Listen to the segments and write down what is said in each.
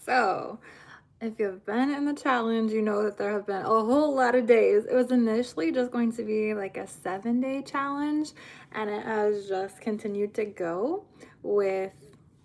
So, if you've been in the challenge, you know that there have been a whole lot of days. It was initially just going to be like a 7-day challenge, and it has just continued to go with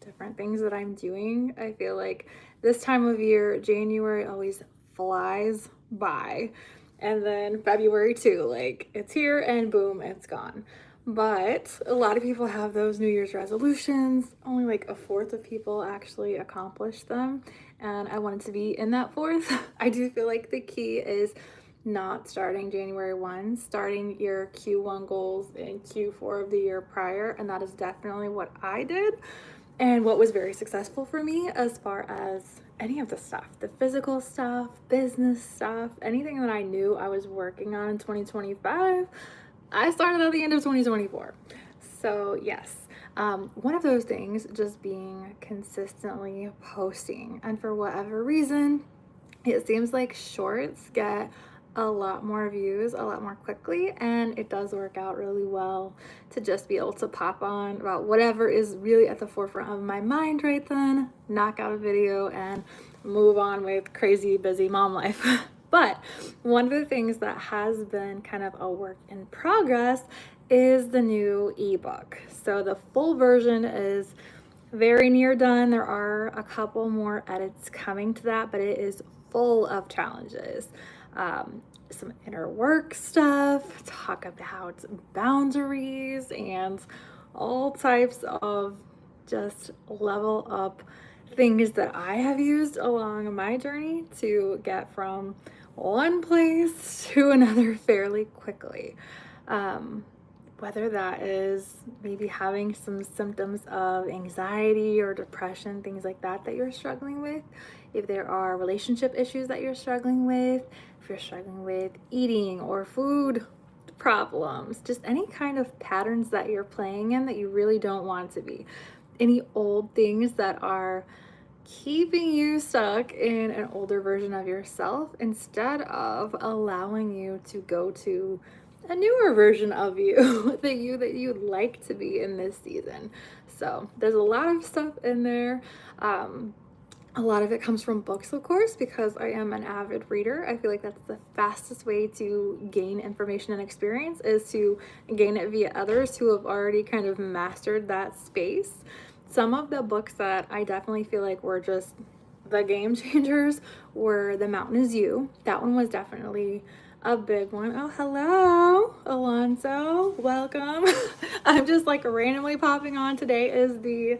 different things that I'm doing. I feel like this time of year, January always flies by, and then February too. Like, it's here and boom, it's gone. But a lot of people have those New Year's resolutions. Only like a fourth of people actually accomplish them. And I wanted to be in that fourth. I do feel like the key is not starting January 1, starting your Q1 goals in Q4 of the year prior. And that is definitely what I did and what was very successful for me as far as any of the stuff, the physical stuff, business stuff, anything that I knew I was working on in 2025. I started at the end of 2024. So, yes, one of those things just being consistently posting. And for whatever reason, it seems like shorts get a lot more views a lot more quickly, and it does work out really well to just be able to pop on about whatever is really at the forefront of my mind right then, knock out a video, and move on with crazy busy mom life. But one of the things that has been kind of a work in progress is the new ebook. So the full version is very near done. There are a couple more edits coming to that, but it is full of challenges. Some inner work stuff, talk about boundaries, and all types of just level up things that I have used along my journey to get from one place to another fairly quickly. Whether that is maybe having some symptoms of anxiety or depression, things like that that you're struggling with, if there are relationship issues that you're struggling with, if you're struggling with eating or food problems, just any kind of patterns that you're playing in that you really don't want to be, any old things that are keeping you stuck in an older version of yourself instead of allowing you to go to a newer version of you, the you that you'd like to be in this season. So there's a lot of stuff in there. A lot of it comes from books, of course, because I am an avid reader. I feel like that's the fastest way to gain information and experience is to gain it via others who have already kind of mastered that space. Some of the books that I definitely feel like were just the game changers were The Mountain Is You. That one was definitely a big one. Oh, hello, Alonso. Welcome. I'm just like randomly popping on. Today is the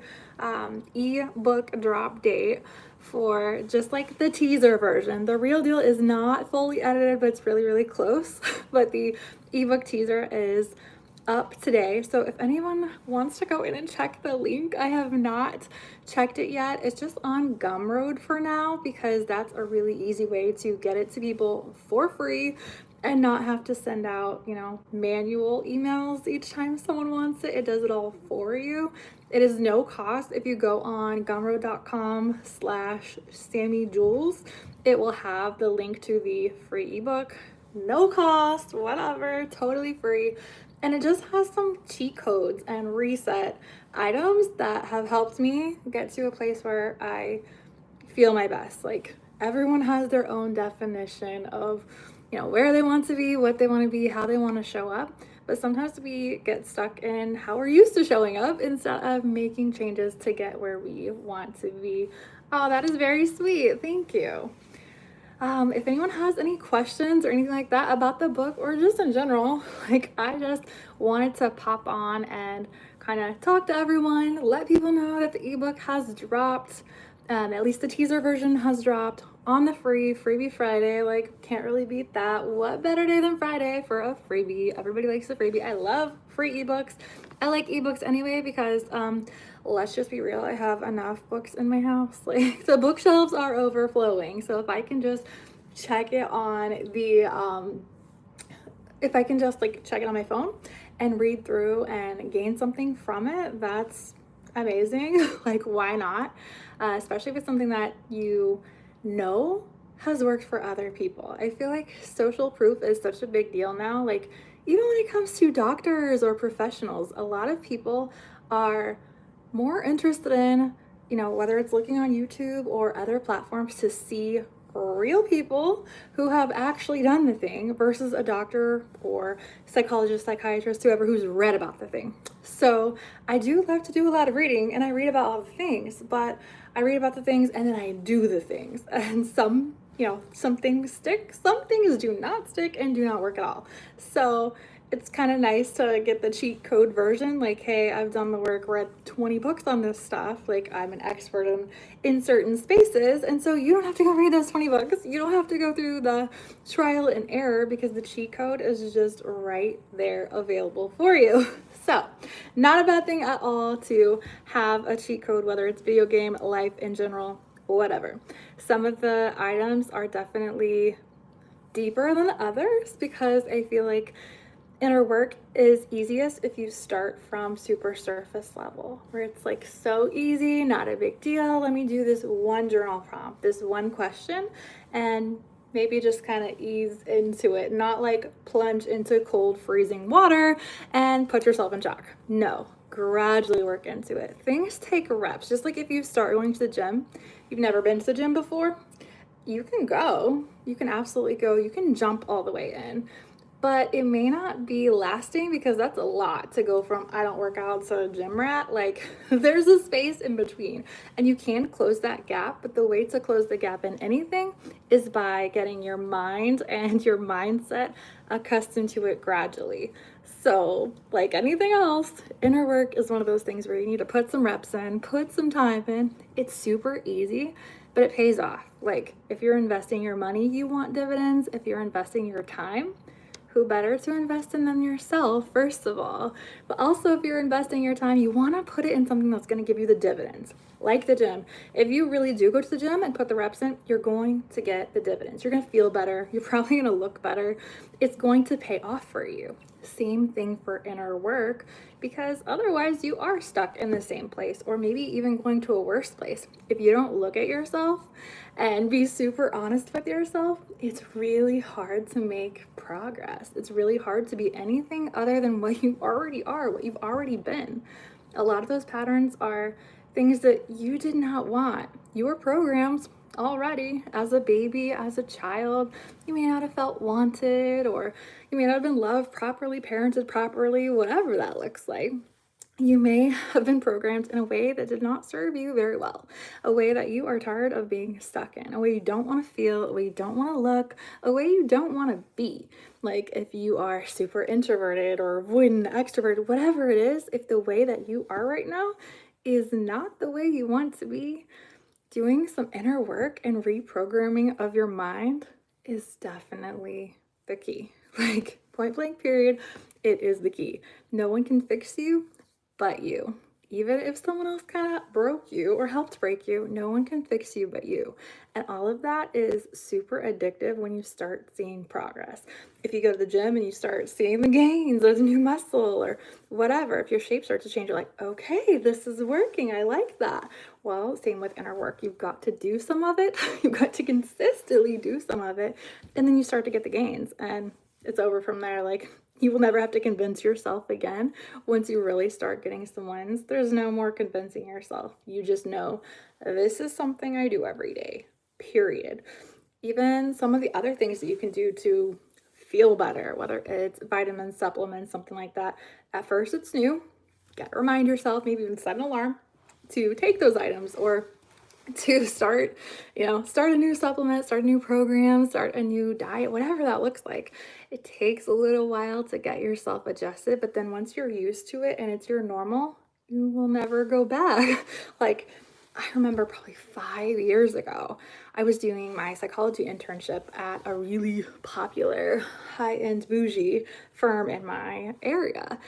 ebook drop date for just like the teaser version. The real deal is not fully edited, but it's really, really close. But the ebook teaser is up today. So if anyone wants to go in and check the link, I have not checked it yet. It's just on Gumroad for now because that's a really easy way to get it to people for free and not have to send out, manual emails each time someone wants it. It does it all for you. It is no cost. If you go on gumroad.com/Sammi Jewels, it will have the link to the free ebook. No cost, whatever, totally free. And it just has some cheat codes and reset items that have helped me get to a place where I feel my best. Like everyone has their own definition of, where they want to be, what they want to be, how they want to show up. But sometimes we get stuck in how we're used to showing up instead of making changes to get where we want to be. Oh, that is very sweet. Thank you. If anyone has any questions or anything like that about the book or just in general, like I just wanted to pop on and kind of talk to everyone, let people know that the ebook has dropped. At least the teaser version has dropped on the freebie Friday. Like, can't really beat that. What better day than Friday for a freebie? Everybody likes a freebie. I love free ebooks. I like ebooks anyway because let's just be real, I have enough books in my house. Like the bookshelves are overflowing. So if I can just check it on the if I can just like check it on my phone and read through and gain something from it, that's amazing. Like, why not? Especially if it's something that you know has worked for other people. I feel like social proof is such a big deal now. Like, even when it comes to doctors or professionals, a lot of people are more interested in you know, whether it's looking on YouTube or other platforms to see real people who have actually done the thing versus a doctor or psychologist, psychiatrist, whoever who's read about the thing. So I do love to do a lot of reading and I read about all the things, but I read about the things and then I do the things. And some, you know, some things stick, some things do not stick and do not work at all. So it's kind of nice to get the cheat code version, like, hey, I've done the work, read 20 books on this stuff, like I'm an expert in certain spaces, and so you don't have to go read those 20 books, you don't have to go through the trial and error because the cheat code is just right there available for you. So not a bad thing at all to have a cheat code, whether it's video game, life in general, whatever. Some of the items are definitely deeper than others because I feel like inner work is easiest if you start from super surface level, where it's like so easy, not a big deal. Let me do this one journal prompt, this one question, and maybe just kind of ease into it, not like plunge into cold, freezing water and put yourself in shock. No, gradually work into it. Things take reps. Just like if you start going to the gym, you've never been to the gym before, you can go, you can absolutely go, you can jump all the way in, but it may not be lasting because that's a lot to go from I don't work out to gym rat. Like there's a space in between and you can close that gap, but the way to close the gap in anything is by getting your mind and your mindset accustomed to it gradually. So like anything else, inner work is one of those things where you need to put some reps in, put some time in. It's super easy, but it pays off. Like if you're investing your money, you want dividends. If you're investing your time, who better to invest in than yourself, first of all? But also, if you're investing your time, you want to put it in something that's going to give you the dividends, like the gym. If you really do go to the gym and put the reps in, you're going to get the dividends. You're going to feel better. You're probably going to look better. It's going to pay off for you. Same thing for inner work, because otherwise you are stuck in the same place, or maybe even going to a worse place. If you don't look at yourself and be super honest with yourself, it's really hard to make progress. It's really hard to be anything other than what you already are, what you've already been. A lot of those patterns are things that you did not want. You were programmed already as a baby, as a child. You may not have felt wanted, or you may not have been loved properly, parented properly, whatever that looks like. You may have been programmed in a way that did not serve you very well, a way that you are tired of being stuck in, a way you don't want to feel, a way you don't want to look, a way you don't want to be. Like if you are super introverted or avoidant, extroverted, whatever it is, if the way that you are right now is not the way you want to be, doing some inner work and reprogramming of your mind is definitely the key. Like point blank period, it is the key. No one can fix you but you. Even if someone else kind of broke you or helped break you, no one can fix you but you. And all of that is super addictive when you start seeing progress. If you go to the gym and you start seeing the gains or the new muscle or whatever, if your shape starts to change, you're like, okay, this is working. I like that. Well, same with inner work. You've got to do some of it. You've got to consistently do some of it. And then you start to get the gains and it's over from there. Like you will never have to convince yourself again. Once you really start getting some wins, there's no more convincing yourself. You just know this is something I do every day, period. Even some of the other things that you can do to feel better, whether it's vitamins, supplements, something like that. At first it's new. You gotta remind yourself, maybe even set an alarm to take those items, or to start, start a new supplement, start a new program, start a new diet, whatever that looks like. It takes a little while to get yourself adjusted, but then once you're used to it and it's your normal, you will never go back. Like, I remember probably 5 years ago, I was doing my psychology internship at a really popular high-end bougie firm in my area.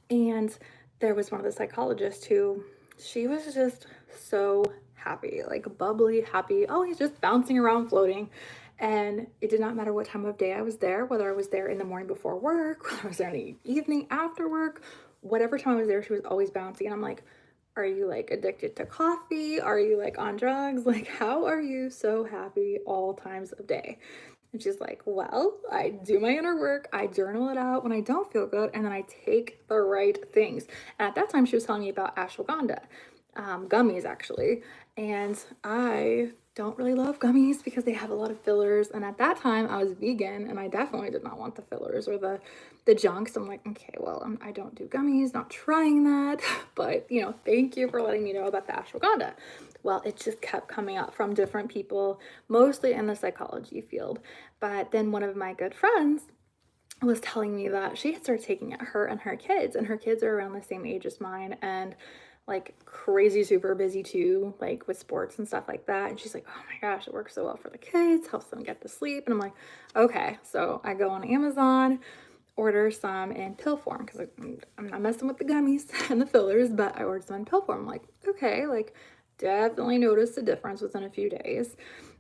And there was one of the psychologists who, she was just so happy, like bubbly, happy, always just bouncing around, floating. And it did not matter what time of day I was there, whether I was there in the morning before work, whether I was there in the evening after work, whatever time I was there, she was always bouncing. And I'm like, are you like addicted to coffee? Are you like on drugs? Like, how are you so happy all times of day? And she's like, well, I do my inner work, I journal it out when I don't feel good, and then I take the right things. And at that time, she was telling me about ashwagandha. gummies actually. And I don't really love gummies because they have a lot of fillers. And at that time I was vegan and I definitely did not want the fillers or the junk. So I'm like, okay, well, I don't do gummies, not trying that. But you know, thank you for letting me know about the ashwagandha. Well, it just kept coming up from different people, mostly in the psychology field. But then one of my good friends was telling me that she had started taking it, her and her kids are around the same age as mine, and like crazy super busy too, like with sports and stuff like that. And she's like, oh my gosh, it works so well for the kids, helps them get to sleep. And I'm like, okay. So I go on Amazon, order some in pill form because I'm not messing with the gummies and the fillers, but I ordered some in pill form. I'm like, okay, like definitely noticed a difference within a few days.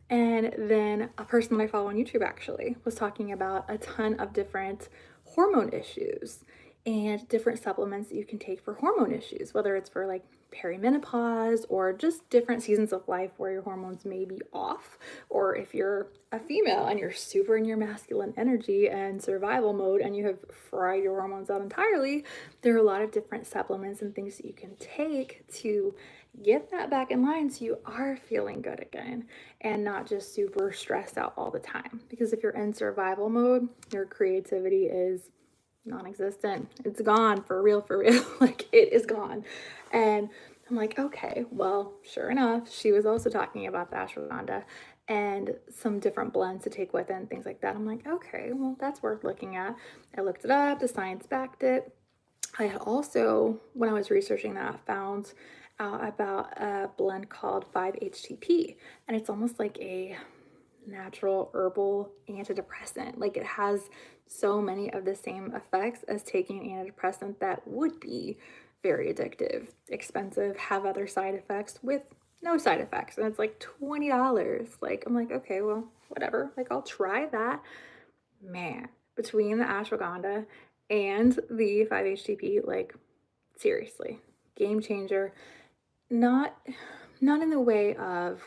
And then a person that I follow on YouTube actually was talking about a ton of different hormone issues and different supplements that you can take for hormone issues, whether it's for like perimenopause or just different seasons of life where your hormones may be off, or if you're a female and you're super in your masculine energy and survival mode and you have fried your hormones out entirely, there are a lot of different supplements and things that you can take to get that back in line so you are feeling good again and not just super stressed out all the time. Because if you're in survival mode, your creativity is non-existent. It's gone for real, for real. Like it is gone. And I'm like, okay, well, sure enough, she was also talking about the ashwagandha and some different blends to take with it and things like that. I'm like, okay, well, that's worth looking at. I looked it up, the science backed it. I had also, when I was researching that, found out about a blend called 5-HTP, and it's almost like a natural herbal antidepressant. Like it has so many of the same effects as taking an antidepressant that would be very addictive, expensive, have other side effects with no side effects. And it's like $20. Like, I'm like, okay, well, whatever. Like, I'll try that. Man, between the ashwagandha and the 5-HTP, like, seriously, game changer. Not not in the way of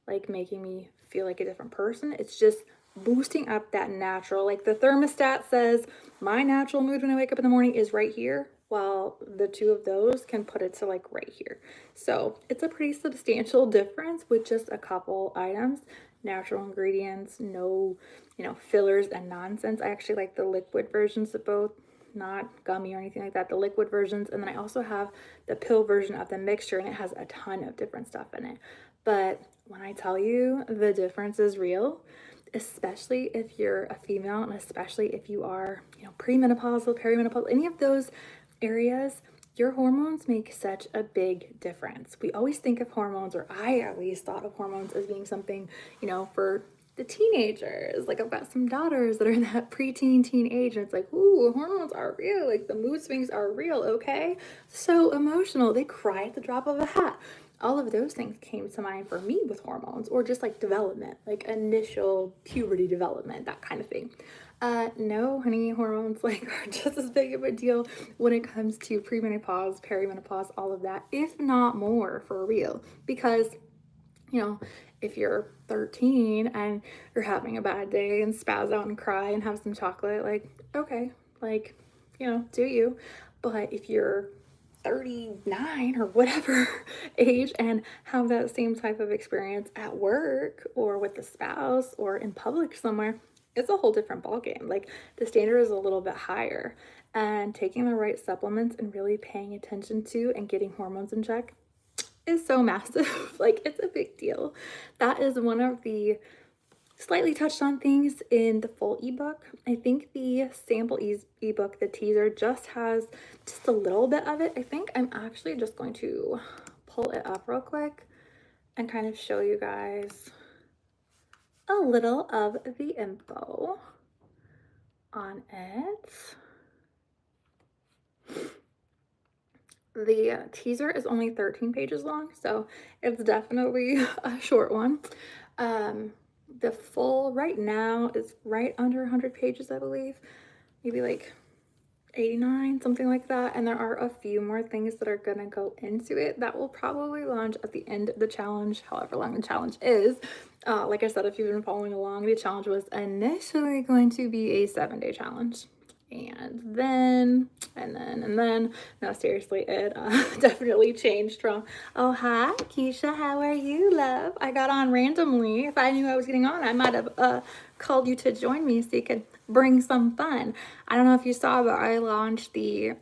like making me feel like a different person. It's just boosting up that natural, like the thermostat says, my natural mood when I wake up in the morning is right here. Well, the two of those can put it to like right here. So it's a pretty substantial difference with just a couple items, natural ingredients, no, you know, fillers and nonsense. I actually like the liquid versions of both, not gummy or anything like that, the liquid versions. And then I also have the pill version of the mixture, and it has a ton of different stuff in it. But when I tell you the difference is real, especially if you're a female and especially if you are, you know, premenopausal, perimenopausal, any of those areas, your hormones make such a big difference. We always think of hormones, or I at least thought of hormones as being something, you know, for the teenagers. Like I've got some daughters that are in that preteen teen age, and it's like, ooh, hormones are real. Like the mood swings are real, okay? So emotional. They cry at the drop of a hat. All of those things came to mind for me with hormones, or just like development, like initial puberty development, that kind of thing. No, honey, hormones like are just as big of a deal when it comes to premenopause, perimenopause, all of that, if not more, for real. Because, you know, if you're 13 and you're having a bad day and spaz out and cry and have some chocolate, like, okay, like, you know, do you. But if you're 39 or whatever age and have that same type of experience at work or with a spouse or in public somewhere, it's a whole different ballgame. Like the standard is a little bit higher, and taking the right supplements and really paying attention to and getting hormones in check is so massive. Like it's a big deal. That is one of the slightly touched on things in the full ebook. I think the sample ebook, the teaser, just has just a little bit of it. I think I'm actually just going to pull it up real quick and kind of show you guys a little of the info on it. The teaser is only 13 pages long, so it's definitely a short one. The full right now is right under 100 pages, I believe, maybe like 89, something like that. And there are a few more things that are gonna go into it that will probably launch at the end of the challenge, however long the challenge is. Like I said, if you've been following along, the challenge was initially going to be a 7-day challenge. and then, no, seriously, it definitely changed from, oh, hi, Keisha, how are you, love? I got on randomly. If I knew I was getting on, I might have called you to join me so you could bring some fun. I don't know if you saw, but I launched the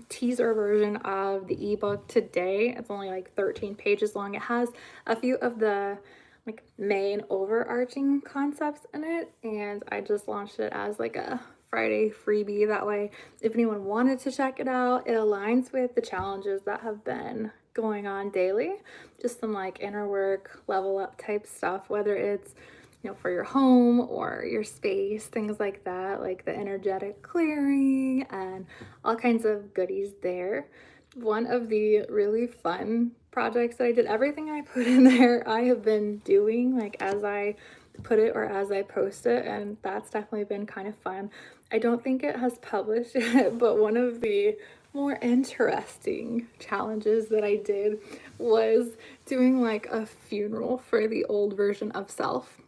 teaser version of the ebook today. It's only like 13 pages long. It has a few of the like main overarching concepts in it, and I just launched it as like a Friday freebie. That way, if anyone wanted to check it out, it aligns with the challenges that have been going on daily. Just some like inner work, level up type stuff, whether it's, you know, for your home or your space, things like that, like the energetic clearing and all kinds of goodies there. One of the really fun projects that I did, everything I put in there, I have been doing like as I put it or as I post it, and that's definitely been kind of fun. I don't think it has published yet, but one of the more interesting challenges that I did was doing like a funeral for the old version of self.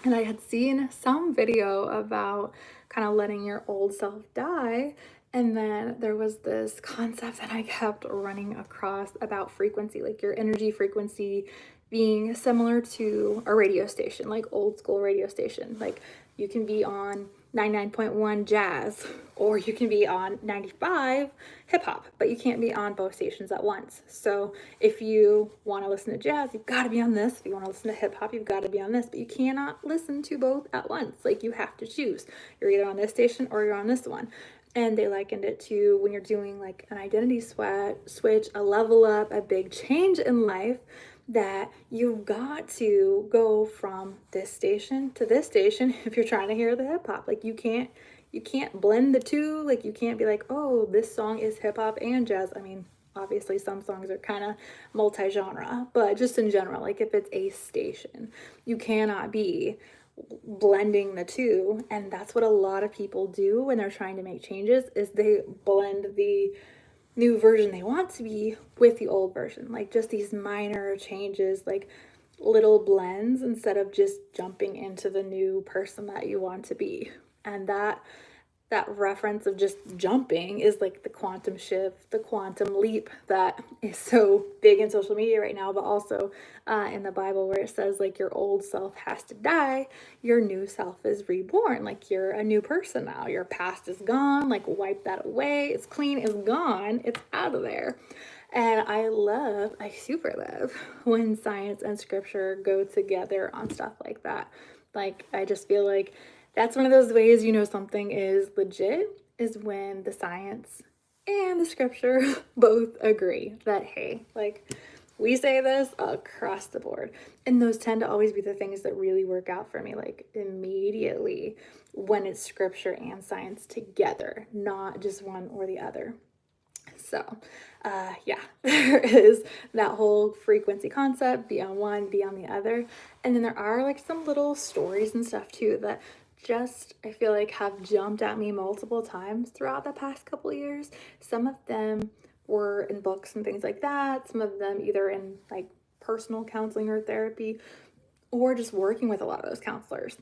And I had seen some video about kind of letting your old self die. And then there was this concept that I kept running across about frequency, like your energy frequency being similar to a radio station, like old school radio station. Like you can be on 99.1 jazz, or you can be on 95 hip hop, but you can't be on both stations at once. So if you want to listen to jazz, you've got to be on this. If you want to listen to hip hop, you've got to be on this, but you cannot listen to both at once. Like you have to choose. You're either on this station or you're on this one. And they likened it to when you're doing like an identity switch, a level up, a big change in life, that you've got to go from this station to this station if you're trying to hear the hip hop. Like you can't blend the two. Like you can't be like, oh, this song is hip hop and jazz. I mean, obviously some songs are kind of multi-genre, but just in general, like if it's a station, you cannot be blending the two. And that's what a lot of people do when they're trying to make changes, is they blend the new version they want to be with the old version, like just these minor changes, like little blends, instead of just jumping into the new person that you want to be. And that reference of just jumping is like the quantum shift, the quantum leap that is so big in social media right now, but also in the Bible, where it says like your old self has to die, your new self is reborn. Like you're a new person now. Your past is gone. Like wipe that away. It's clean. It's gone. It's out of there. And I super love when science and scripture go together on stuff like that. Like, I just feel like that's one of those ways you know something is legit, is when the science and the scripture both agree that, hey, like, we say this across the board. And those tend to always be the things that really work out for me, like immediately, when it's scripture and science together, not just one or the other. So, yeah, there is that whole frequency concept, be on one, be on the other. And then there are like some little stories and stuff too that just, I feel like, have jumped at me multiple times throughout the past couple of years. Some of them were in books and things like that, some of them either in like personal counseling or therapy, or just working with a lot of those counselors.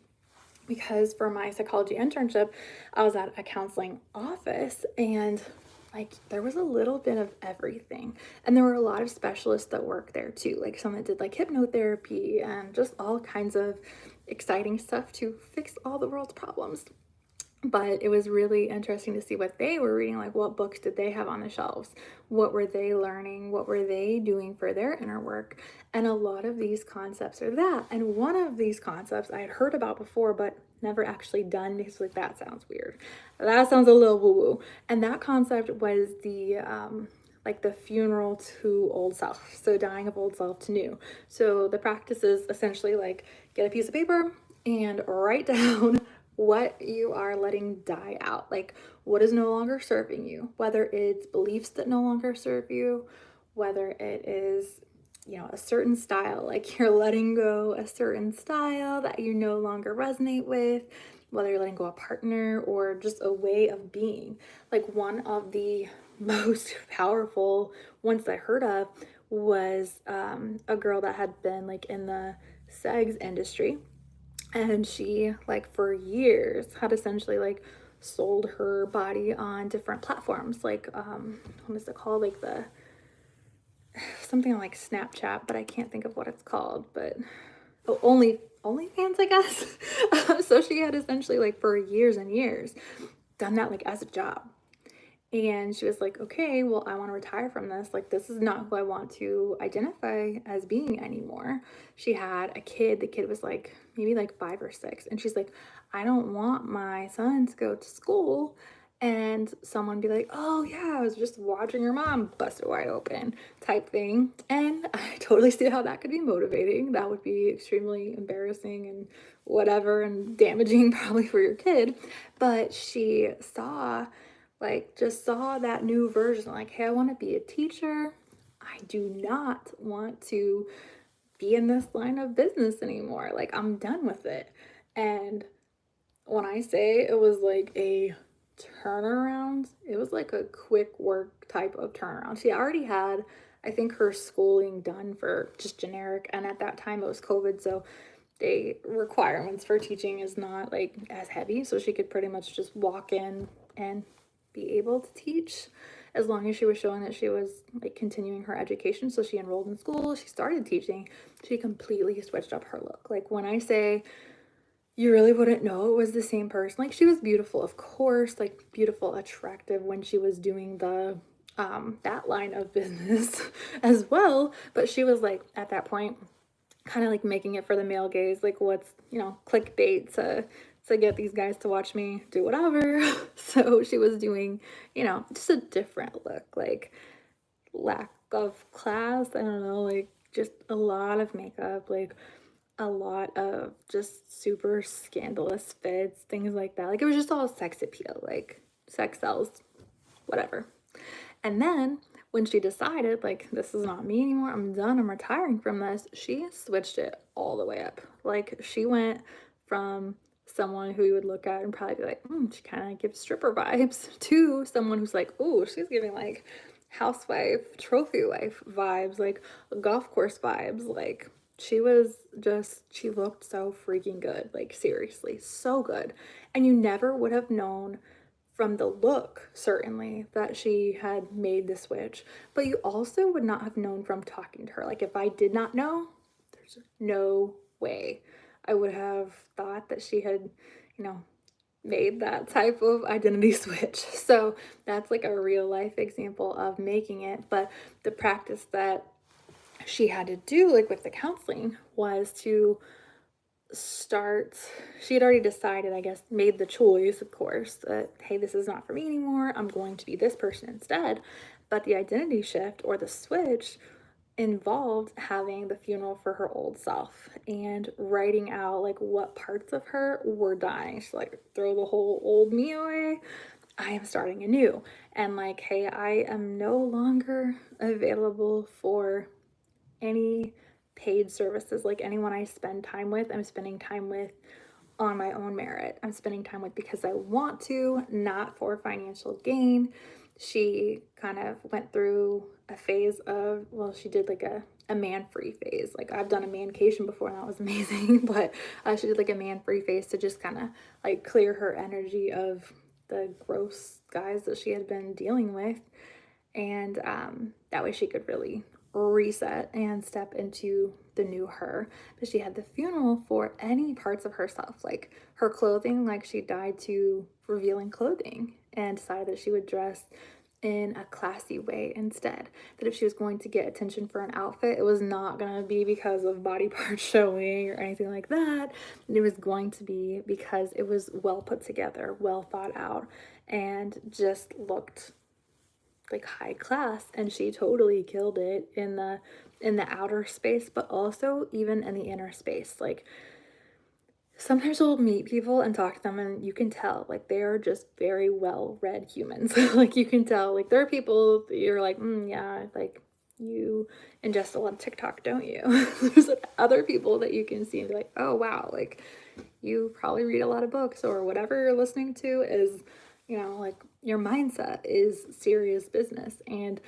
Because for my psychology internship, I was at a counseling office, and like there was a little bit of everything. And there were a lot of specialists that worked there too, like some that did like hypnotherapy and just all kinds of exciting stuff to fix all the world's problems. But it was really interesting to see what they were reading, like what books did they have on the shelves, what were they learning, what were they doing for their inner work. And a lot of these concepts are that. And one of these concepts I had heard about before but never actually done, because like that sounds weird, that sounds a little woo woo. And that concept was the like the funeral to old self, so dying of old self to new. So the practice is essentially like get a piece of paper and write down what you are letting die out, like what is no longer serving you, whether it's beliefs that no longer serve you, whether it is, you know, a certain style, like you're letting go a certain style that you no longer resonate with, whether you're letting go a partner or just a way of being. Like one of the most powerful ones I heard of was a girl that had been like in the sex industry, and she like for years had essentially like sold her body on different platforms, like what is it called, like the something like Snapchat, but I can't think of what it's called, but oh, OnlyFans, I guess. So she had essentially, like, for years and years done that like as a job. And she was like, okay, well, I want to retire from this. Like, this is not who I want to identify as being anymore. She had a kid. The kid was like maybe like 5 or 6. And she's like, I don't want my son to go to school and someone be like, oh, yeah, I was just watching your mom bust it wide open type thing. And I totally see how that could be motivating. That would be extremely embarrassing and whatever and damaging probably for your kid. But she saw, like, just saw that new version, like, hey, I want to be a teacher. I do not want to be in this line of business anymore. Like, I'm done with it. And when I say it was like a turnaround, it was like a quick work type of turnaround. She already had, I think, her schooling done for just generic, and at that time it was COVID, so the requirements for teaching is not like as heavy, so she could pretty much just walk in and be able to teach as long as she was showing that she was like continuing her education. So she enrolled in school, she started teaching, she completely switched up her look. Like, when I say you really wouldn't know it was the same person, like, she was beautiful, of course, like beautiful, attractive when she was doing the that line of business as well, but she was like at that point kind of like making it for the male gaze, like, what's, you know, clickbait to get these guys to watch me do whatever. So she was doing, you know, just a different look, like lack of class, I don't know, like just a lot of makeup, like a lot of just super scandalous fits, things like that. Like, it was just all sex appeal, like sex sells, whatever. And then when she decided, like, this is not me anymore, I'm done, I'm retiring from this, she switched it all the way up. Like, she went from someone who you would look at and probably be like, she kind of gives stripper vibes, to someone who's like, oh, she's giving like housewife, trophy wife vibes, like golf course vibes. Like, she was just, she looked so freaking good, like, seriously, so good. And you never would have known from the look, certainly, that she had made the switch, but you also would not have known from talking to her. Like, if I did not know, there's no way I would have thought that she had, you know, made that type of identity switch. So that's like a real life example of making it. But the practice that she had to do, like with the counseling, was to start, she had already decided, I guess, made the choice, of course, that, hey, this is not for me anymore, I'm going to be this person instead. But the identity shift, or the switch, involved having the funeral for her old self and writing out like what parts of her were dying. She's like, throw the whole old me away, I am starting anew. And like, hey, I am no longer available for any paid services. Like, anyone I spend time with, I'm spending time with on my own merit. I'm spending time with because I want to, not for financial gain. She kind of went through a phase of, well, she did like a man-free phase. Like, I've done a mancation before and that was amazing, but she did like a man-free phase to just kind of like clear her energy of the gross guys that she had been dealing with. And that way she could really reset and step into the new her. But she had the funeral for any parts of herself, like her clothing, like she died to revealing clothing and decided that she would dress in a classy way instead. That if she was going to get attention for an outfit, it was not going to be because of body parts showing or anything like that. It was going to be because it was well put together, well thought out, and just looked like high class. And she totally killed it in the outer space, but also even in the inner space. Like, sometimes we'll meet people and talk to them and you can tell like they are just very well read humans. Like, you can tell, like, there are people that you're like, yeah, like, you ingest a lot of TikTok, don't you? There's other people that you can see and be like, oh wow, like, you probably read a lot of books, or whatever you're listening to is, you know, like, your mindset is serious business. And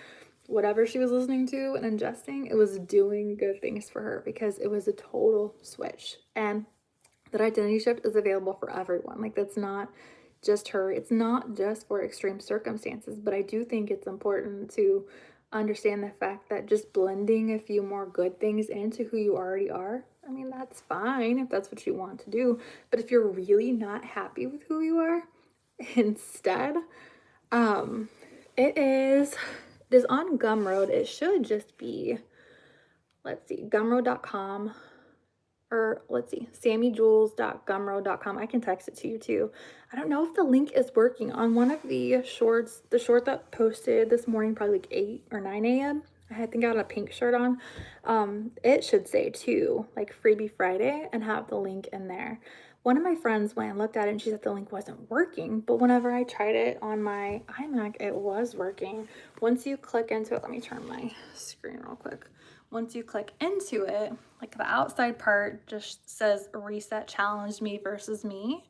whatever she was listening to and ingesting, it was doing good things for her because it was a total switch. And that identity shift is available for everyone. Like, that's not just her. It's not just for extreme circumstances, but I do think it's important to understand the fact that just blending a few more good things into who you already are, I mean, that's fine if that's what you want to do. But if you're really not happy with who you are, instead, um, it is on Gumroad. It should just be, let's see, gumroad.com, or let's see, sammijewels.gumroad.com. I can text it to you too. I don't know if the link is working on one of the shorts, the short that posted this morning, probably like 8 or 9 a.m. I think I had a pink shirt on. It should say too, like Freebie Friday, and have the link in there. One of my friends went and looked at it and she said the link wasn't working, but whenever I tried it on my iMac, it was working. Once you click into it, let me turn my screen real quick. Once you click into it, like the outside part just says reset challenge me versus me.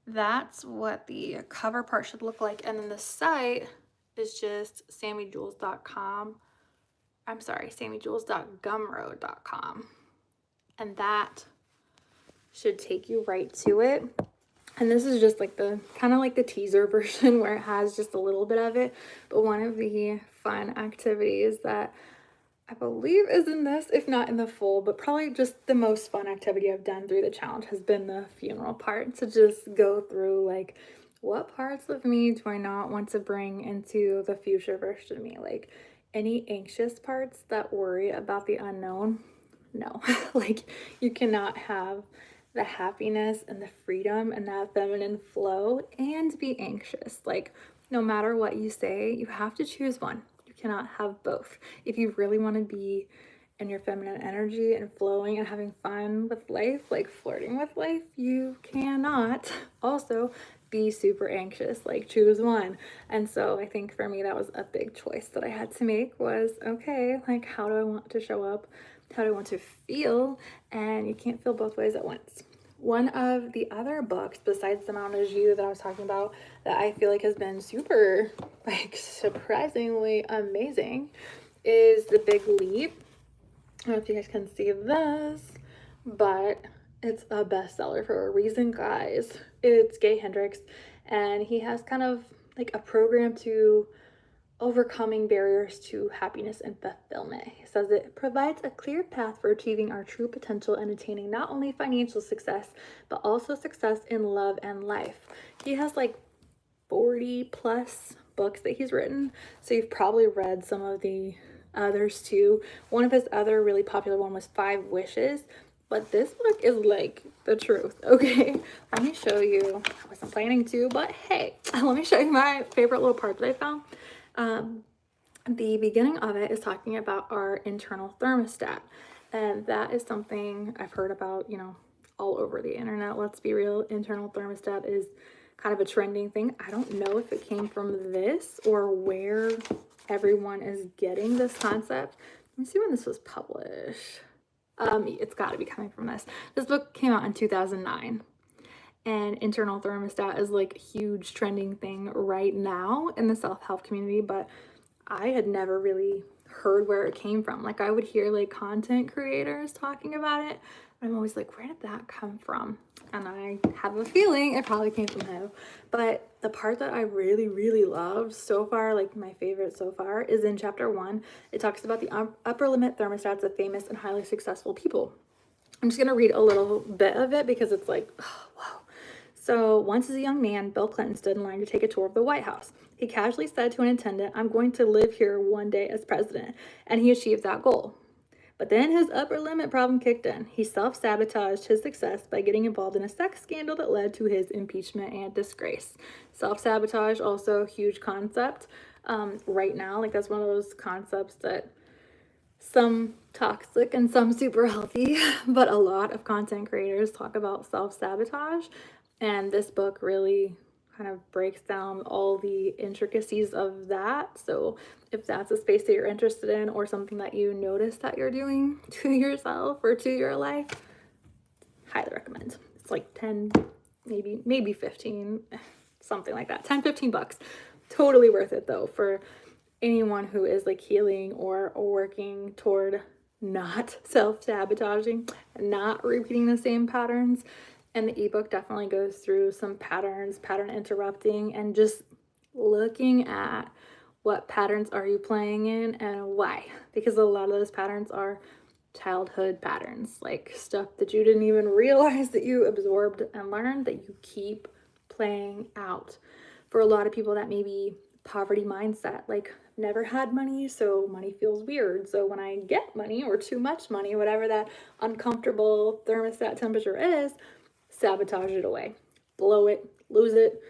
That's what the cover part should look like. And then the site is just sammijewels.com. I'm sorry, sammijewels.gumroad.com. And that should take you right to it. And this is just like the kind of like the teaser version where it has just a little bit of it. But one of the fun activities that I believe is in this, if not in the full, but probably just the most fun activity I've done through the challenge has been the funeral part, to just go through like, what parts of me do I not want to bring into the future version of me? Like any anxious parts that worry about the unknown, no. Like you cannot have the happiness and the freedom and that feminine flow and be anxious. Like no matter what you say, you have to choose one. Cannot have both. If you really want to be in your feminine energy and flowing and having fun with life, like flirting with life, you cannot also be super anxious. Like choose one. And so I think for me that was a big choice that I had to make, was okay, like how do I want to show up? How do I want to feel? And you can't feel both ways at once. One of the other books besides the Mount of You that I was talking about that I feel like has been super, like surprisingly amazing is The Big Leap. I don't know if you guys can see this, but it's a bestseller for a reason, guys. It's Gay Hendricks, and he has kind of like a program to overcoming barriers to happiness and fulfillment. He says it provides a clear path for achieving our true potential and attaining not only financial success, but also success in love and life. He has like 40 plus books that he's written, so you've probably read some of the others too. One of his other really popular one was 5 Wishes, but this book is like the truth. Okay, let me show you. I wasn't planning to, but hey, let me show you my favorite little part that I found. The beginning of it is talking about our internal thermostat, and that is something I've heard about, you know, all over the internet. Let's be real, internal thermostat is kind of a trending thing. I don't know if it came from this or where everyone is getting this concept. Let me see when this was published. It's got to be coming from this. This book came out in 2009. And internal thermostat is like a huge trending thing right now in the self-help community, but I had never really heard where it came from. Like I would hear like content creators talking about it, but I'm always like, where did that come from? And I have a feeling it probably came from him. But the part that I really, really loved so far, like my favorite so far, is in chapter 1. It talks about the upper limit thermostats of famous and highly successful people. I'm just gonna read a little bit of it because it's like, oh, wow. So once as a young man, Bill Clinton stood in line to take a tour of the White House. He casually said to an attendant, "I'm going to live here one day as president," and he achieved that goal. But then his upper limit problem kicked in. He self-sabotaged his success by getting involved in a sex scandal that led to his impeachment and disgrace. Self-sabotage, also a huge concept right now. Like that's one of those concepts that some toxic and some super healthy, but a lot of content creators talk about self-sabotage, and this book really kind of breaks down all the intricacies of that. So if that's a space that you're interested in or something that you notice that you're doing to yourself or to your life, highly recommend. It's like 10, maybe 15, something like that. 10, 15 bucks. Totally worth it though for anyone who is like healing or working toward not self-sabotaging, not repeating the same patterns. And the ebook definitely goes through some patterns, pattern interrupting, and just looking at what patterns are you playing in and why. Because a lot of those patterns are childhood patterns, like stuff that you didn't even realize that you absorbed and learned that you keep playing out. For a lot of people, that may be poverty mindset, like never had money, so money feels weird. So when I get money or too much money, whatever that uncomfortable thermostat temperature is, sabotage it away, blow it, lose it,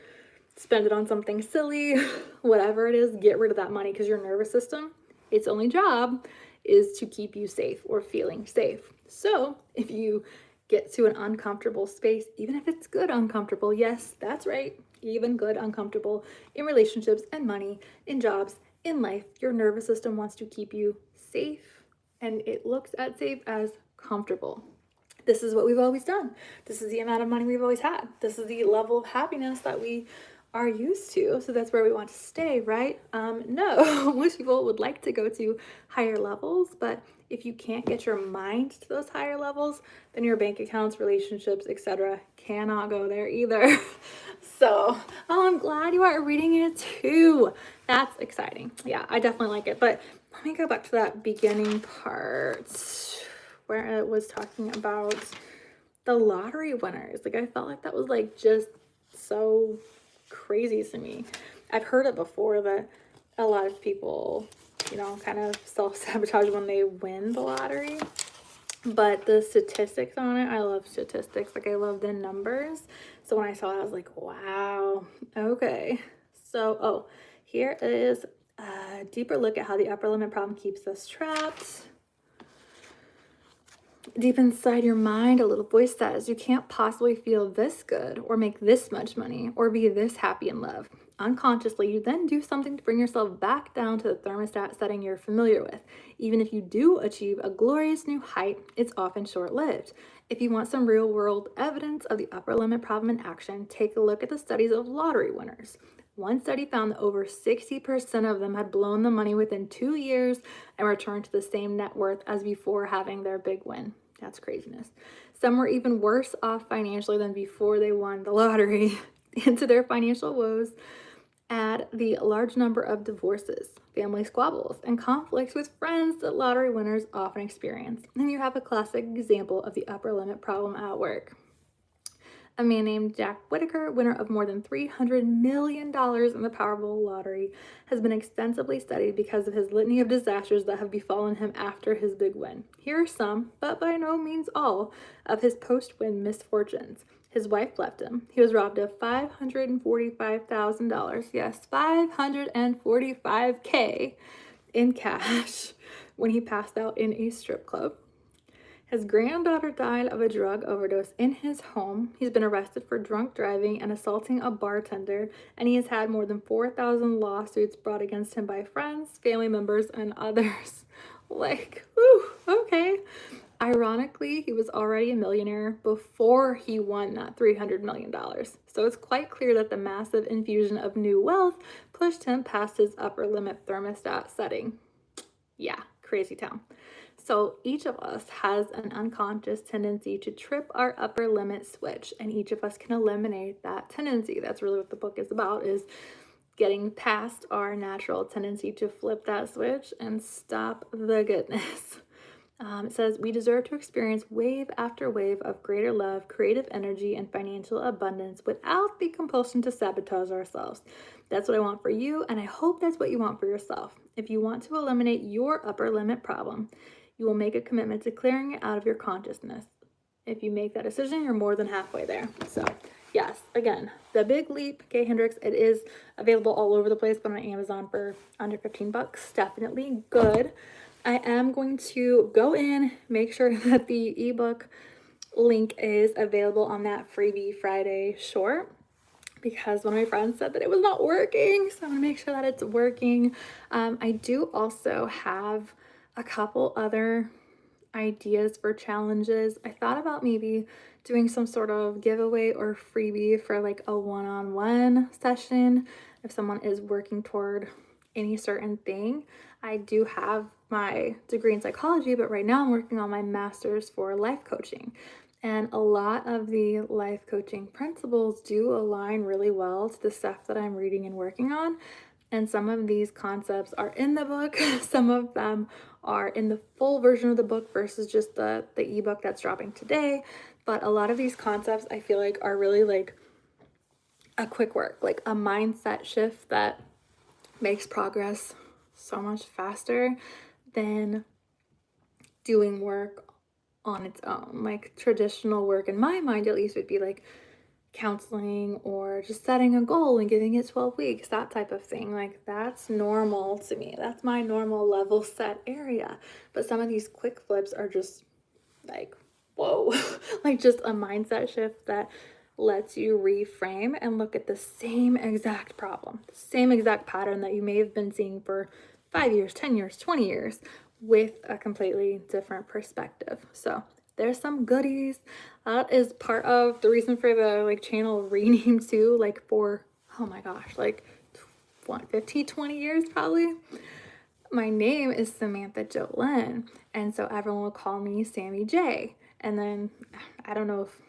spend it on something silly, whatever it is, get rid of that money, because your nervous system, its only job is to keep you safe or feeling safe. So if you get to an uncomfortable space, even if it's good uncomfortable, yes, that's right, even good uncomfortable, in relationships and money, in jobs, in life, your nervous system wants to keep you safe, and it looks at safe as comfortable. This is what we've always done. This is the amount of money we've always had. This is the level of happiness that we are used to. So that's where we want to stay, right? No, most people would like to go to higher levels, but if you can't get your mind to those higher levels, then your bank accounts, relationships, etc. cannot go there either. So, I'm glad you are reading it too. That's exciting. Yeah, I definitely like it. But let me go back to that beginning part where it was talking about the lottery winners. Like, I felt like that was like just so crazy to me. I've heard it before that a lot of people, kind of self-sabotage when they win the lottery. But the statistics on it, I love statistics. Like, I love the numbers. So when I saw it, I was like, wow, okay. So, here is a deeper look at how the upper limit problem keeps us trapped. Deep inside your mind, a little voice says, you can't possibly feel this good or make this much money or be this happy in love. Unconsciously, you then do something to bring yourself back down to the thermostat setting you're familiar with. Even if you do achieve a glorious new height, it's often short-lived. If you want some real-world evidence of the upper limit problem in action, take a look at the studies of lottery winners. One study found that over 60% of them had blown the money within 2 years and returned to the same net worth as before having their big win. That's craziness. Some were even worse off financially than before they won the lottery. Into their financial woes, add the large number of divorces, family squabbles, and conflicts with friends that lottery winners often experience. And you have a classic example of the upper limit problem at work. A man named Jack Whitaker, winner of more than $300 million in the Powerball lottery, has been extensively studied because of his litany of disasters that have befallen him after his big win. Here are some, but by no means all, of his post-win misfortunes. His wife left him. He was robbed of $545,000. Yes, $545K in cash when he passed out in a strip club. His granddaughter died of a drug overdose in his home. He's been arrested for drunk driving and assaulting a bartender, and he has had more than 4,000 lawsuits brought against him by friends, family members, and others. Like, whew, okay. Ironically, he was already a millionaire before he won that $300 million. So it's quite clear that the massive infusion of new wealth pushed him past his upper limit thermostat setting. Yeah, crazy town. So each of us has an unconscious tendency to trip our upper limit switch, and each of us can eliminate that tendency. That's really what the book is about, is getting past our natural tendency to flip that switch and stop the goodness. It says, we deserve to experience wave after wave of greater love, creative energy, and financial abundance without the compulsion to sabotage ourselves. That's what I want for you, and I hope that's what you want for yourself. If you want to eliminate your upper limit problem, you will make a commitment to clearing it out of your consciousness. If you make that decision, you're more than halfway there. So, yes, again, The Big Leap, Kay Hendricks, it is available all over the place, but on Amazon for under $15. Definitely good. I am going to go in, make sure that the ebook link is available on that Freebie Friday short, because one of my friends said that it was not working. So I'm gonna make sure that it's working. I do also have a couple other ideas for challenges. I thought about maybe doing some sort of giveaway or freebie for like a one-on-one session if someone is working toward any certain thing. I do have my degree in psychology, but right now I'm working on my master's for life coaching. And a lot of the life coaching principles do align really well to the stuff that I'm reading and working on. And some of these concepts are in the book, some of them are in the full version of the book versus just the ebook that's dropping today. But a lot of these concepts I feel like are really like a quick work, like a mindset shift that makes progress so much faster than doing work on its own. Like traditional work, in my mind at least, would be like counseling or just setting a goal and giving it 12 weeks, that type of thing. Like that's normal to me. That's my normal level set area. But some of these quick flips are just like, whoa, like just a mindset shift that lets you reframe and look at the same exact problem, the same exact pattern that you may have been seeing for 5 years, 10 years, 20 years with a completely different perspective. So there's some goodies. That is part of the reason for the like channel rename too, like for, oh my gosh, like 15, 20 years probably. My name is Samantha Jolene, and so everyone will call me Sammi J. And then I don't know if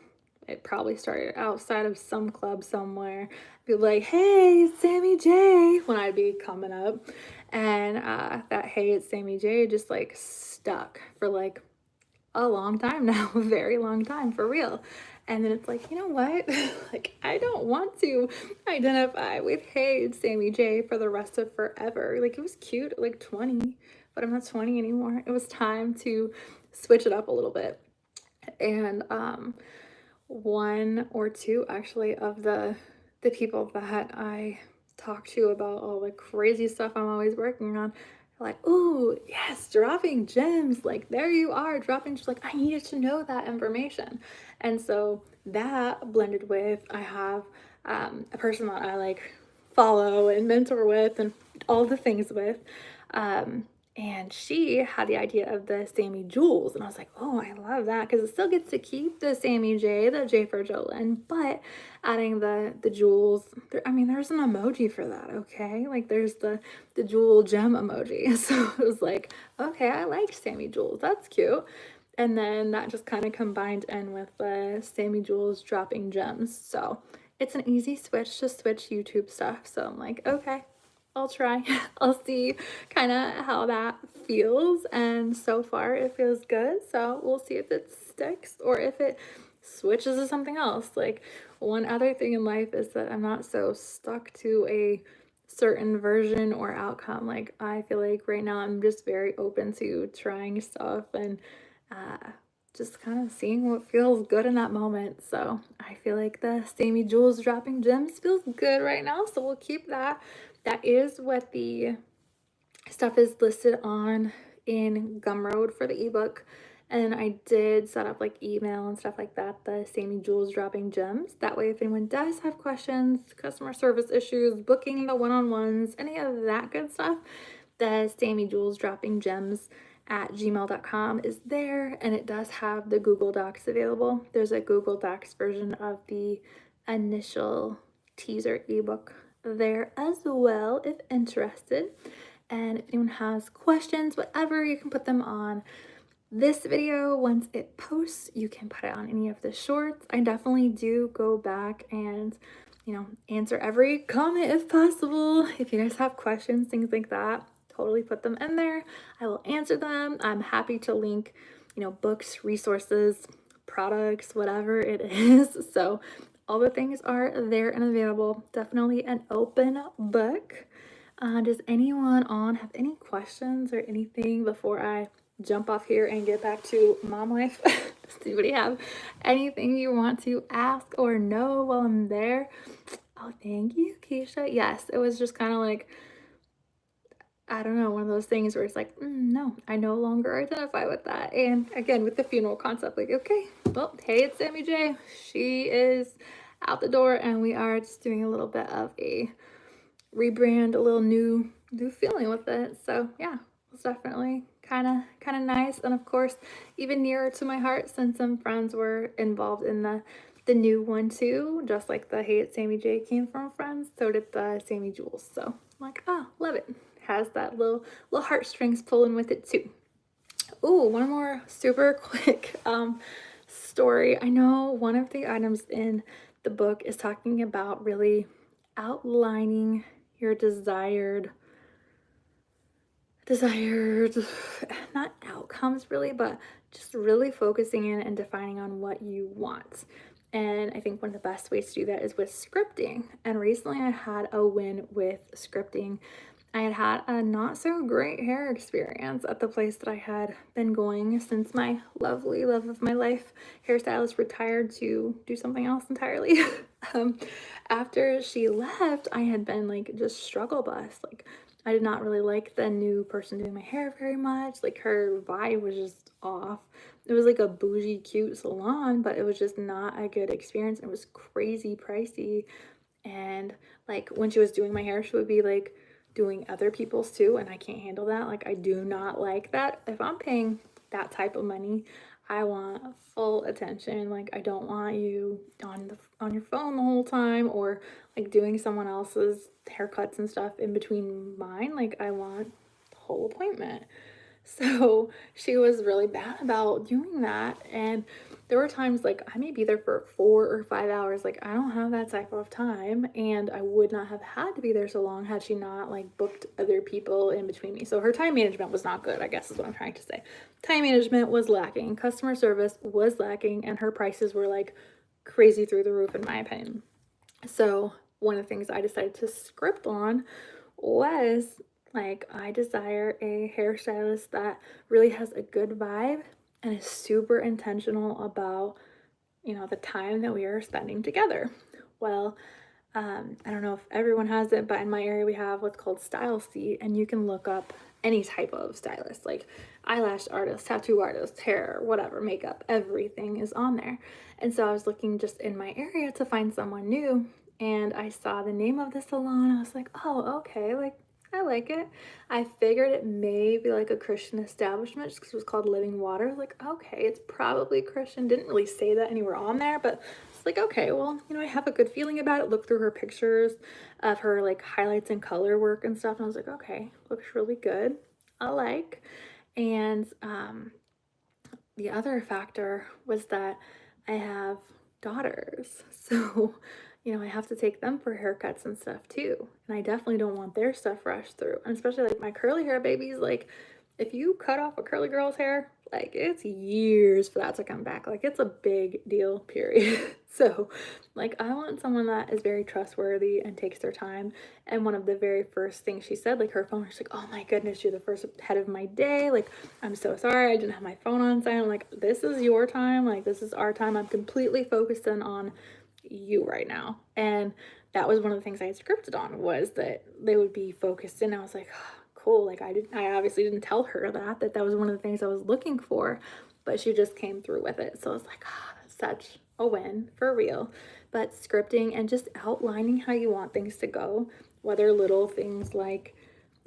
it probably started outside of some club somewhere. Be like, hey, it's Sammi J when I'd be coming up. And that hey, it's Sammi J just like stuck for like a long time now, a very long time for real. And then it's like, you know what? Like, I don't want to identify with hey, it's Sammi J for the rest of forever. Like, it was cute at like 20, but I'm not 20 anymore. It was time to switch it up a little bit. And one or two actually of the people that I talk to about all the crazy stuff I'm always working on, like, oh yes, dropping gems, like there you are dropping, just like I needed to know that information. And so that blended with I have a person that I like follow and mentor with and all the things with, and she had the idea of the Sammi Jewels, and I was like, oh, I love that because it still gets to keep the Sammi J, the J for Jolene, but adding the jewels. I mean, there's an emoji for that, okay? Like there's the jewel gem emoji. So it was like, okay, I like Sammi Jewels. That's cute. And then that just kind of combined in with the Sammi Jewels dropping gems. So it's an easy switch to switch YouTube stuff. So I'm like, okay, I'll try. I'll see kind of how that feels. And so far it feels good. So we'll see if it sticks or if it switches to something else. Like one other thing in life is that I'm not so stuck to a certain version or outcome. Like I feel like right now I'm just very open to trying stuff and just kind of seeing what feels good in that moment. So I feel like the Sammi Jewels dropping gems feels good right now. So we'll keep that. That is what the stuff is listed on in Gumroad for the ebook. And I did set up like email and stuff like that, the Sammi Jewels dropping gems. That way, if anyone does have questions, customer service issues, booking the one-on-ones, any of that good stuff, the Sammi Jewels dropping gems at gmail.com is there, and it does have the Google Docs available. There's a Google Docs version of the initial teaser ebook there as well if interested. And if anyone has questions, whatever, you can put them on this video. Once it posts, you can put it on any of the shorts. I definitely do go back and, you know, answer every comment if possible. If you guys have questions, things like that, totally put them in there. I will answer them. I'm happy to link, you know, books, resources, products, whatever it is. So all the things are there and available. Definitely an open book. Does anyone on have any questions or anything before I jump off here and get back to mom life? Does anybody have anything you want to ask or know while I'm there? Oh, thank you, Keisha. Yes, it was just kind of like, I don't know, one of those things where it's like, no, I no longer identify with that. And again, with the funeral concept, like, okay, well, hey, it's Sammi J. She is out the door, and we are just doing a little bit of a rebrand, a little new feeling with it. So yeah, it's definitely kind of nice. And of course, even nearer to my heart since some friends were involved in the new one too. Just like the Hey It's Sammi J came from friends, so did the Sammi Jewels. So I'm like, oh, love it. Has that little heartstrings pulling with it too. Oh, one more super quick story. I know one of the items in the book is talking about really outlining your desired not outcomes really, but just really focusing in and defining on what you want. And I think one of the best ways to do that is with scripting. And recently I had a win with scripting. I had had a not so great hair experience at the place that I had been going since my lovely love of my life hairstylist retired to do something else entirely. um, After she left, I had been like just struggle bus. Like I did not really like the new person doing my hair very much. Like her vibe was just off. It was like a bougie, cute salon, but it was just not a good experience. It was crazy pricey. And like when she was doing my hair, she would be like doing other people's too. And I can't handle that. Like I do not like that. If I'm paying that type of money, I want full attention. Like I don't want you on your phone the whole time or like doing someone else's haircuts and stuff in between mine. Like I want the whole appointment. So she was really bad about doing that. And there were times like I may be there for 4 or 5 hours. Like I don't have that type of time. And I would not have had to be there so long had she not like booked other people in between me. So her time management was not good, I guess is what I'm trying to say. Time management was lacking, customer service was lacking, and her prices were like crazy through the roof, in my opinion. So one of the things I decided to script on was like, I desire a hairstylist that really has a good vibe and is super intentional about, the time that we are spending together. Well, I don't know if everyone has it, but in my area we have what's called Style Seat, and you can look up any type of stylist, like eyelash artist, tattoo artist, hair, whatever, makeup, everything is on there. And so I was looking just in my area to find someone new, and I saw the name of the salon. I was like, oh, okay, like I like it. I figured it may be like a Christian establishment just because it was called Living Water. I was like, okay, it's probably Christian. Didn't really say that anywhere on there, but it's like, okay, well, I have a good feeling about it. Looked through her pictures of her like highlights and color work and stuff, and I was like, okay, looks really good. I like. And the other factor was that I have daughters. So, I have to take them for haircuts and stuff too. And I definitely don't want their stuff rushed through. And especially like my curly hair babies, like if you cut off a curly girl's hair, like it's years for that to come back. Like it's a big deal, period. So, like I want someone that is very trustworthy and takes their time. And one of the very first things she said, like her phone, she's like, "Oh my goodness, you're the first head of my day. Like I'm so sorry I didn't have my phone on silent. Like this is your time. Like this is our time. I'm completely focused in on you right now." And that was one of the things I had scripted on, was that they would be focused in. I was like, oh, cool. Like I obviously didn't tell her that was one of the things I was looking for, but she just came through with it. So I was like, oh, such a win for real. But scripting and just outlining how you want things to go, whether little things like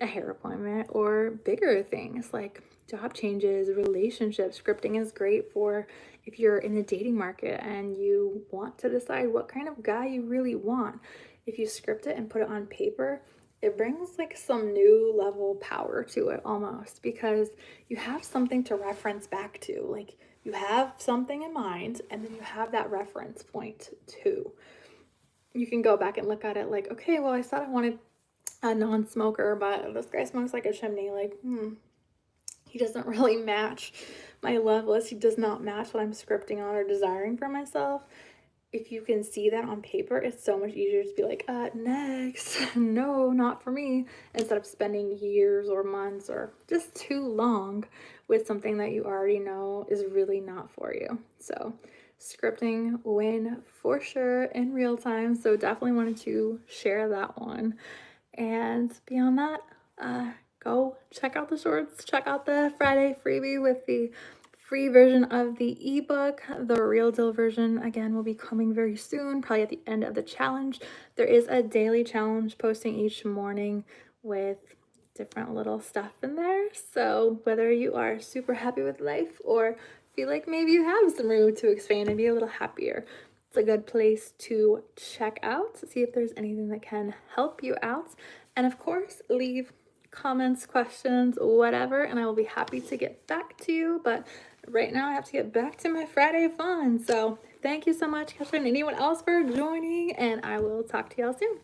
a hair appointment or bigger things like job changes, relationships. Scripting is great for if you're in the dating market and you want to decide what kind of guy you really want. If you script it and put it on paper, it brings like some new level power to it almost, because you have something to reference back to. Like you have something in mind and then you have that reference point too. You can go back and look at it like, okay, well, I thought I wanted a non-smoker, but this guy smokes like a chimney. Like, he doesn't really match my love list. He does not match what I'm scripting on or desiring for myself. If you can see that on paper, it's so much easier to be like, next. No, not for me. Instead of spending years or months or just too long with something that you already know is really not for you. So scripting win for sure in real time. So definitely wanted to share that one. And beyond that, go check out the shorts, check out the Friday freebie with the free version of the ebook. The real deal version, again, will be coming very soon, probably at the end of the challenge. There is a daily challenge posting each morning with different little stuff in there. So whether you are super happy with life or feel like maybe you have some room to expand and be a little happier, it's a good place to check out, see if there's anything that can help you out. And of course, leave comments, questions, whatever, and I will be happy to get back to you. But right now I have to get back to my Friday fun. So thank you so much, Catherine, and anyone else for joining, and I will talk to y'all soon.